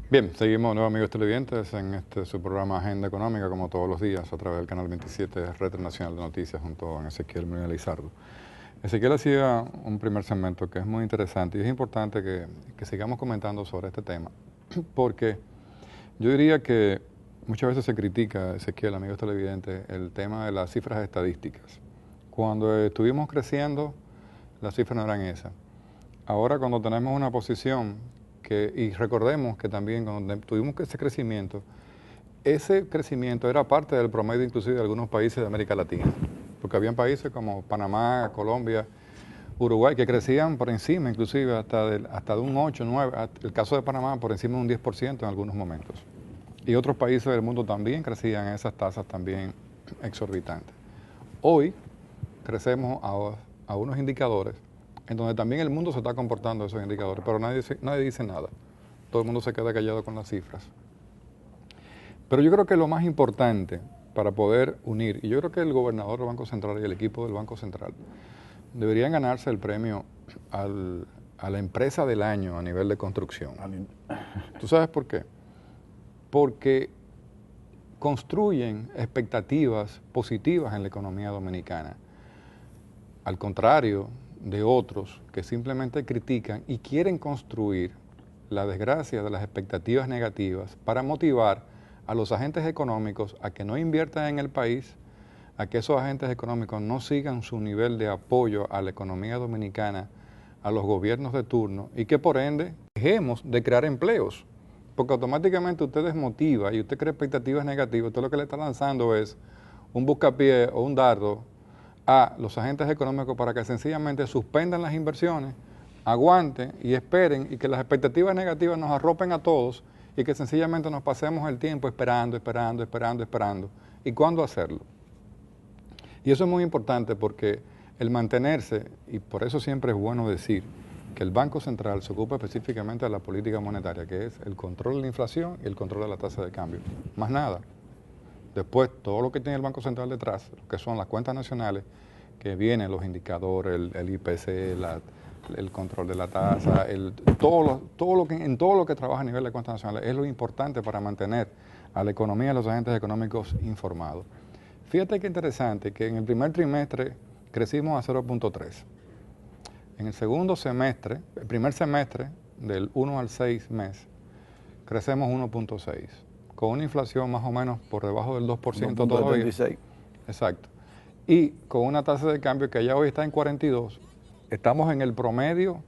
Bien, seguimos nuevos amigos televidentes en su programa Agenda Económica, como todos los días, a través del canal 27 de Red Nacional de Noticias, junto a Ezequiel Molina Lizardo. Ezequiel hacía un primer segmento que es muy interesante y es importante que sigamos comentando sobre este tema, porque yo diría que muchas veces se critica, Ezequiel, amigos televidentes, el tema de las cifras estadísticas. Cuando estuvimos creciendo, las cifras no eran esas. Ahora cuando tenemos una posición y recordemos que también cuando tuvimos ese crecimiento era parte del promedio inclusive de algunos países de América Latina, porque habían países como Panamá, Colombia, Uruguay, que crecían por encima inclusive hasta de un 8, 9, el caso de Panamá por encima de un 10% en algunos momentos. Y otros países del mundo también crecían esas tasas también exorbitantes. Hoy crecemos a unos indicadores en donde también el mundo se está comportando esos indicadores, pero nadie dice nada. Todo el mundo se queda callado con las cifras. Pero yo creo que lo más importante para poder unir, y yo creo que el gobernador del Banco Central y el equipo del Banco Central deberían ganarse el premio a la empresa del año a nivel de construcción. ¿Tú sabes por qué? Porque construyen expectativas positivas en la economía dominicana. Al contrario de otros que simplemente critican y quieren construir la desgracia de las expectativas negativas para motivar a los agentes económicos a que no inviertan en el país, a que esos agentes económicos no sigan su nivel de apoyo a la economía dominicana, a los gobiernos de turno, y que por ende dejemos de crear empleos, porque automáticamente usted desmotiva y usted crea expectativas negativas. Usted lo que le está lanzando es un buscapié o un dardo a los agentes económicos para que sencillamente suspendan las inversiones, aguanten y esperen, y que las expectativas negativas nos arropen a todos y que sencillamente nos pasemos el tiempo esperando. ¿Y cuándo hacerlo? Y eso es muy importante porque el mantenerse, y por eso siempre es bueno decir que el Banco Central se ocupa específicamente de la política monetaria, que es el control de la inflación y el control de la tasa de cambio. Más nada. Después, todo lo que tiene el Banco Central detrás, que son las cuentas nacionales, que vienen los indicadores, el IPC, el control de la tasa, en todo lo que trabaja a nivel de cuentas nacionales, es lo importante para mantener a la economía y a los agentes económicos informados. Fíjate qué interesante, que en el primer trimestre crecimos a 0.3. En el segundo semestre, el primer semestre, del 1 al 6 mes, crecemos 1.6, con una inflación más o menos por debajo del 2% todavía. 2.76. Exacto. Y con una tasa de cambio que ya hoy está en 42, estamos en el promedio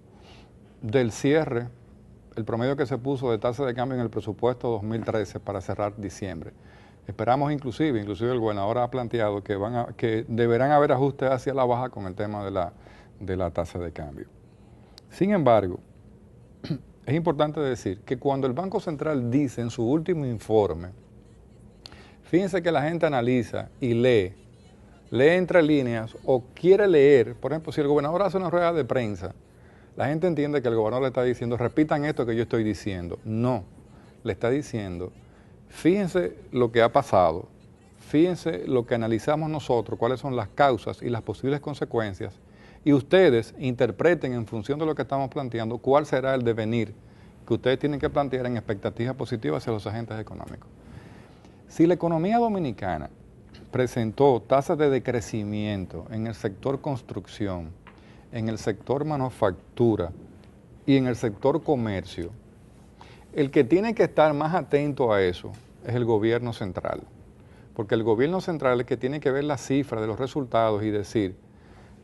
del cierre, el promedio que se puso de tasa de cambio en el presupuesto 2013 para cerrar diciembre. Esperamos inclusive el gobernador ha planteado que deberán haber ajustes hacia la baja con el tema de la tasa de cambio. Sin embargo, es importante decir que cuando el Banco Central dice en su último informe, fíjense que la gente analiza y lee entre líneas o quiere leer. Por ejemplo, si el gobernador hace una rueda de prensa, la gente entiende que el gobernador le está diciendo, repitan esto que yo estoy diciendo. No, le está diciendo, fíjense lo que ha pasado, fíjense lo que analizamos nosotros, cuáles son las causas y las posibles consecuencias, y ustedes interpreten en función de lo que estamos planteando cuál será el devenir que ustedes tienen que plantear en expectativas positivas hacia los agentes económicos. Si la economía dominicana presentó tasas de decrecimiento en el sector construcción, en el sector manufactura y en el sector comercio, el que tiene que estar más atento a eso es el gobierno central, porque el gobierno central es el que tiene que ver las cifras de los resultados y decir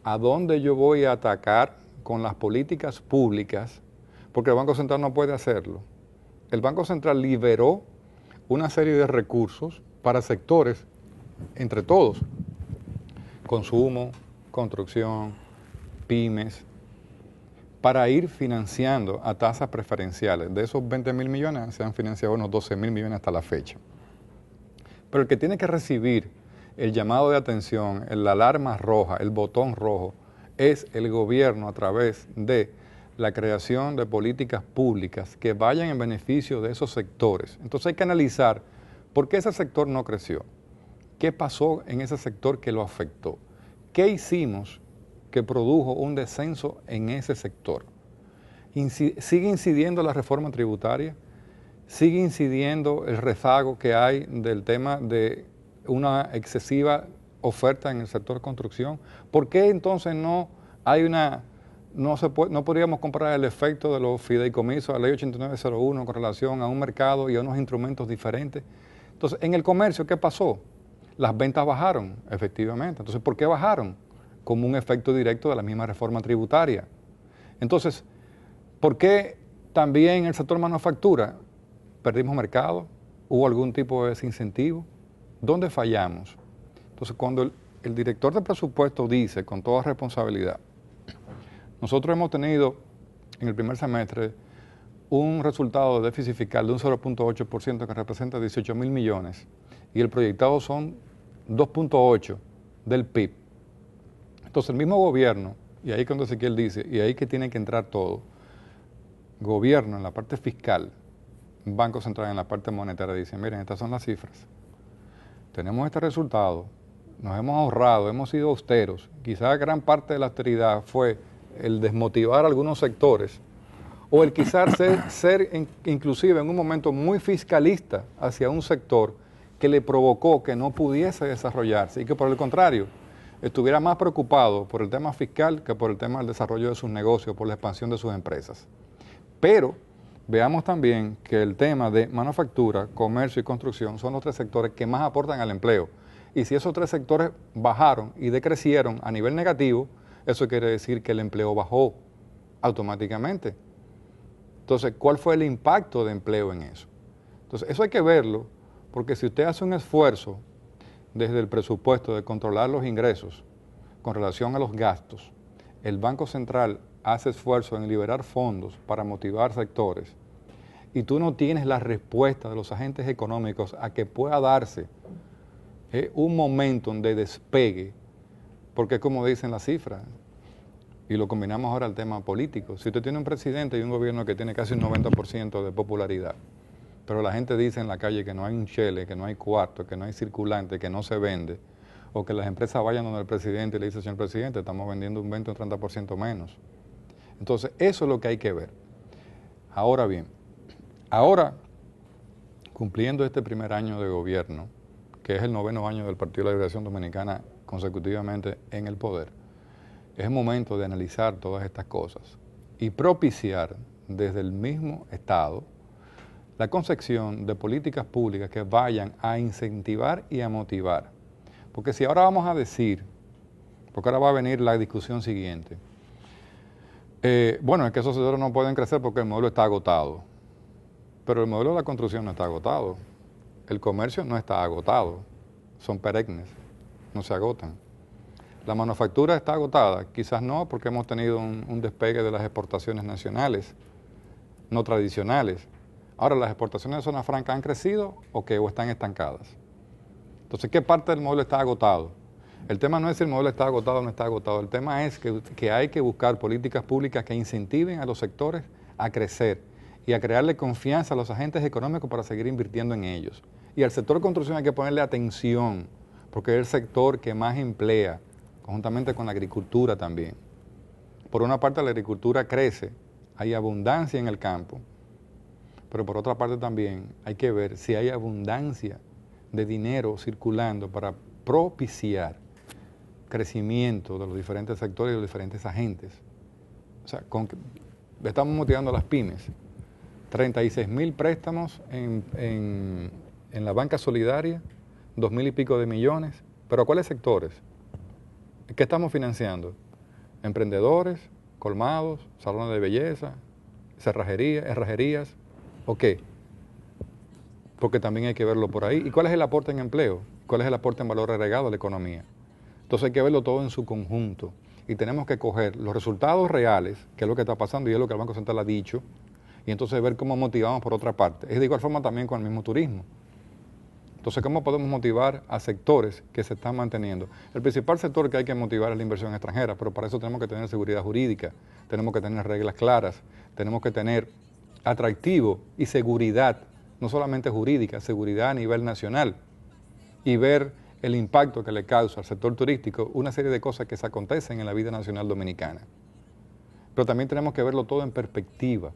a dónde yo voy a atacar con las políticas públicas, porque el Banco Central no puede hacerlo. El Banco Central liberó una serie de recursos para sectores, entre todos, consumo, construcción, pymes, para ir financiando a tasas preferenciales. De esos 20.000 millones se han financiado unos 12.000 millones hasta la fecha. Pero el que tiene que recibir el llamado de atención, la alarma roja, el botón rojo, es el gobierno a través de la creación de políticas públicas que vayan en beneficio de esos sectores. Entonces hay que analizar por qué ese sector no creció, qué pasó en ese sector que lo afectó, qué hicimos que produjo un descenso en ese sector. ¿Sigue incidiendo la reforma tributaria? sigue incidiendo el rezago que hay del tema de una excesiva oferta en el sector construcción. ¿Por qué entonces no hay no podríamos comparar el efecto de los fideicomisos, la ley 8901 con relación a un mercado y a unos instrumentos diferentes? Entonces, en el comercio, ¿qué pasó? Las ventas bajaron, efectivamente. Entonces, ¿por qué bajaron? Como un efecto directo de la misma reforma tributaria. Entonces, ¿por qué también en el sector manufactura perdimos mercado? ¿Hubo algún tipo de desincentivo? ¿Dónde fallamos? Entonces, cuando el director de presupuesto dice con toda responsabilidad, nosotros hemos tenido en el primer semestre un resultado de déficit fiscal de un 0.8% que representa 18.000 millones y el proyectado son 2.8 del PIB. Entonces el mismo gobierno, y ahí cuando Ezequiel dice, y ahí que tiene que entrar todo, gobierno en la parte fiscal, Banco Central en la parte monetaria, dice, miren, estas son las cifras. Tenemos este resultado, nos hemos ahorrado, hemos sido austeros. Quizás gran parte de la austeridad fue el desmotivar a algunos sectores o el quizás ser inclusive en un momento muy fiscalista hacia un sector que le provocó que no pudiese desarrollarse y que por el contrario estuviera más preocupado por el tema fiscal que por el tema del desarrollo de sus negocios, por la expansión de sus empresas. Pero veamos también que el tema de manufactura, comercio y construcción son los tres sectores que más aportan al empleo. Y si esos tres sectores bajaron y decrecieron a nivel negativo, eso quiere decir que el empleo bajó automáticamente. Entonces, ¿cuál fue el impacto de empleo en eso? Entonces, eso hay que verlo, porque si usted hace un esfuerzo desde el presupuesto de controlar los ingresos con relación a los gastos, el Banco Central hace esfuerzo en liberar fondos para motivar sectores, y tú no tienes la respuesta de los agentes económicos a que pueda darse un momento de despegue, porque como dicen las cifras, y lo combinamos ahora al tema político, si usted tiene un presidente y un gobierno que tiene casi un 90% de popularidad, pero la gente dice en la calle que no hay un chele, que no hay cuarto, que no hay circulante, que no se vende, o que las empresas vayan donde el presidente y le dicen, señor presidente, estamos vendiendo un 20 o un 30% menos. Entonces, eso es lo que hay que ver. Ahora bien, cumpliendo este primer año de gobierno, que es el 9º año del Partido de la Liberación Dominicana consecutivamente en el poder, es el momento de analizar todas estas cosas y propiciar desde el mismo Estado la concepción de políticas públicas que vayan a incentivar y a motivar. Porque si ahora vamos a decir, porque ahora va a venir la discusión siguiente, bueno, es que esos sectores no pueden crecer porque el modelo está agotado, pero el modelo de la construcción no está agotado, el comercio no está agotado, son perennes, no se agotan. La manufactura está agotada, quizás no, porque hemos tenido un despegue de las exportaciones nacionales, no tradicionales. Ahora, ¿las exportaciones de zona franca han crecido o están estancadas? Entonces, ¿qué parte del modelo está agotado? El tema no es si el modelo está agotado o no está agotado, el tema es que hay que buscar políticas públicas que incentiven a los sectores a crecer y a crearle confianza a los agentes económicos para seguir invirtiendo en ellos. Y al sector de construcción hay que ponerle atención, porque es el sector que más emplea, conjuntamente con la agricultura también. Por una parte la agricultura crece, hay abundancia en el campo, pero por otra parte también hay que ver si hay abundancia de dinero circulando para propiciar crecimiento de los diferentes sectores y de los diferentes agentes. O sea, estamos motivando a las pymes, 36.000 préstamos en la banca solidaria, 2.000 y pico de millones, pero ¿a cuáles sectores? ¿Qué estamos financiando? Emprendedores, colmados, salones de belleza, herrajerías, ¿o qué? Porque también hay que verlo por ahí. ¿Y cuál es el aporte en empleo? ¿Cuál es el aporte en valor agregado a la economía? Entonces hay que verlo todo en su conjunto y tenemos que coger los resultados reales, que es lo que está pasando y es lo que el Banco Central ha dicho, y entonces ver cómo motivamos por otra parte. Es de igual forma también con el mismo turismo. Entonces, ¿cómo podemos motivar a sectores que se están manteniendo? El principal sector que hay que motivar es la inversión extranjera, pero para eso tenemos que tener seguridad jurídica, tenemos que tener reglas claras, tenemos que tener atractivo y seguridad, no solamente jurídica, seguridad a nivel nacional, y ver el impacto que le causa al sector turístico una serie de cosas que se acontecen en la vida nacional dominicana. Pero también tenemos que verlo todo en perspectiva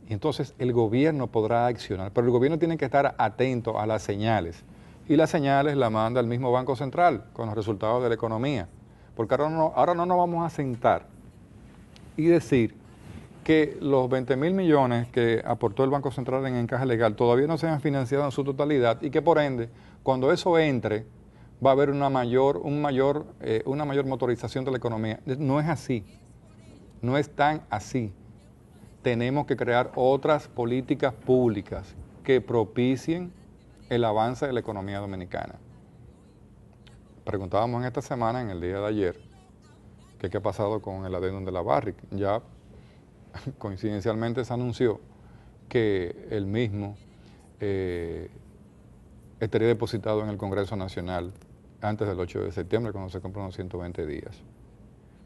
Y entonces el gobierno podrá accionar, pero el gobierno tiene que estar atento a las señales. Y las señales las manda el mismo Banco Central con los resultados de la economía. Porque ahora no nos vamos a sentar y decir que los 20.000 millones que aportó el Banco Central en encaje legal todavía no se han financiado en su totalidad y que por ende, cuando eso entre, va a haber una mayor motorización de la economía. No es así, no es tan así. Tenemos que crear otras políticas públicas que propicien el avance de la economía dominicana. Preguntábamos en esta semana, en el día de ayer, que qué ha pasado con el adendum de la Barrick. Ya coincidencialmente se anunció que el mismo estaría depositado en el Congreso Nacional antes del 8 de septiembre, cuando se cumplan los 120 días.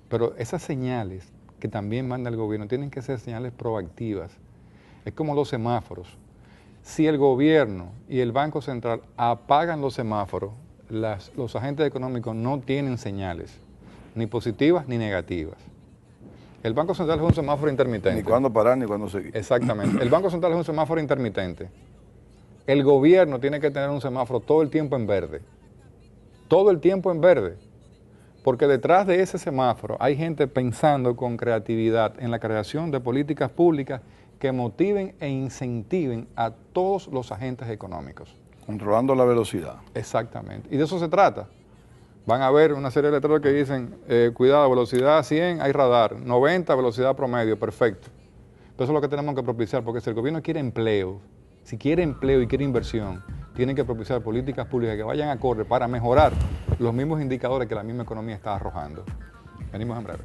Pero esas señales que también manda el gobierno tienen que ser señales proactivas. Es como los semáforos. Si el gobierno y el Banco Central apagan los semáforos, los agentes económicos no tienen señales, ni positivas ni negativas. El Banco Central es un semáforo intermitente. Ni cuándo parar ni cuándo seguir. Exactamente. El Banco Central es un semáforo intermitente. El gobierno tiene que tener un semáforo todo el tiempo en verde. Todo el tiempo en verde. Porque detrás de ese semáforo hay gente pensando con creatividad en la creación de políticas públicas que motiven e incentiven a todos los agentes económicos. Controlando la velocidad. Exactamente. Y de eso se trata. Van a ver una serie de letreros que dicen, cuidado, velocidad 100, hay radar, 90, velocidad promedio, perfecto. Pero eso es lo que tenemos que propiciar, porque si el gobierno quiere empleo, si quiere empleo y quiere inversión, tienen que propiciar políticas públicas que vayan acorde para mejorar los mismos indicadores que la misma economía está arrojando. Venimos en breve.